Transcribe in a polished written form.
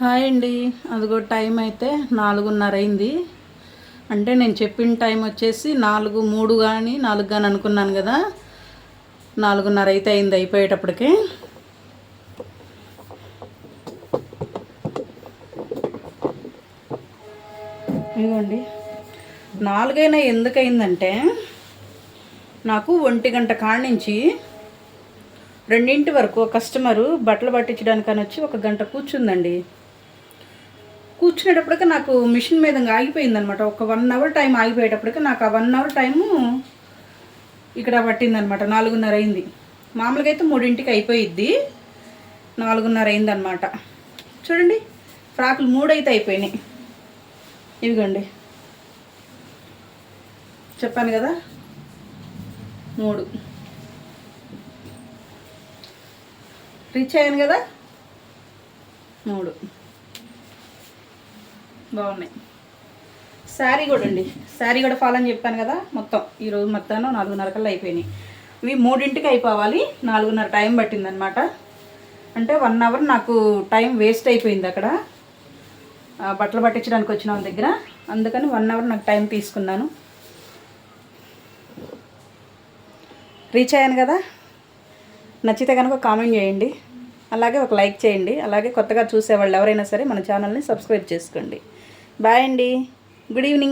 Hi అండి. అదిగో time అయితే 4:30 అయింది. అంటే నేను చెప్పిన టైం వచ్చేసి 4:03 కానీ 4 కానీ అనుకున్నాను కదా. 4:30 అయితే అయింది అయిపోయేటప్పటికి. ఇదిగోండి 4 అయినా ఎందుకు అయిందంటే నాకు 1 గంట కాడ నుంచి 2 వరకు కస్టమరు బట్టలు పట్టించడానికని వచ్చి 1 గంట కూర్చుందండి. కూర్చునేటప్పటికి నాకు మిషన్ మీద ఆగిపోయిందనమాట. ఒక 1 అవర్ టైం ఆగిపోయేటప్పటికి నాకు ఆ 1 అవర్ టైము ఇక్కడ పట్టిందనమాట. 4:30 అయింది. మామూలుగా అయితే 3ంటికి అయిపోయిద్ది. 4:30 అయిందనమాట. చూడండి, ఫ్రాకులు 3 అయితే అయిపోయినాయి. ఇవిగోండి, చెప్పాను కదా 3 రీచ్ అయ్యాను కదా. 3 బాగున్నాయి. శారీ కూడా అండి, శారీ కూడా ఫాలో అని చెప్పాను కదా. మొత్తం ఈరోజు మొత్తం 4:30 కల్లా అయిపోయినాయి. ఇవి 3ంటికి అయిపోవాలి. 4:30 టైం పట్టిందనమాట. అంటే 1 అవర్ నాకు టైం వేస్ట్ అయిపోయింది అక్కడ బట్టలు పట్టించడానికి వచ్చిన వాళ్ళ దగ్గర. అందుకని 1 అవర్ నాకు టైం తీసుకున్నాను. రీచ్ అయ్యాను కదా. నచ్చితే కనుక కామెంట్ చేయండి, అలాగే ఒక లైక్ చేయండి. అలాగే కొత్తగా చూసేవాళ్ళు ఎవరైనా సరే మన ఛానల్ని సబ్స్క్రైబ్ చేసుకోండి. బాయ్ అండి. Good evening.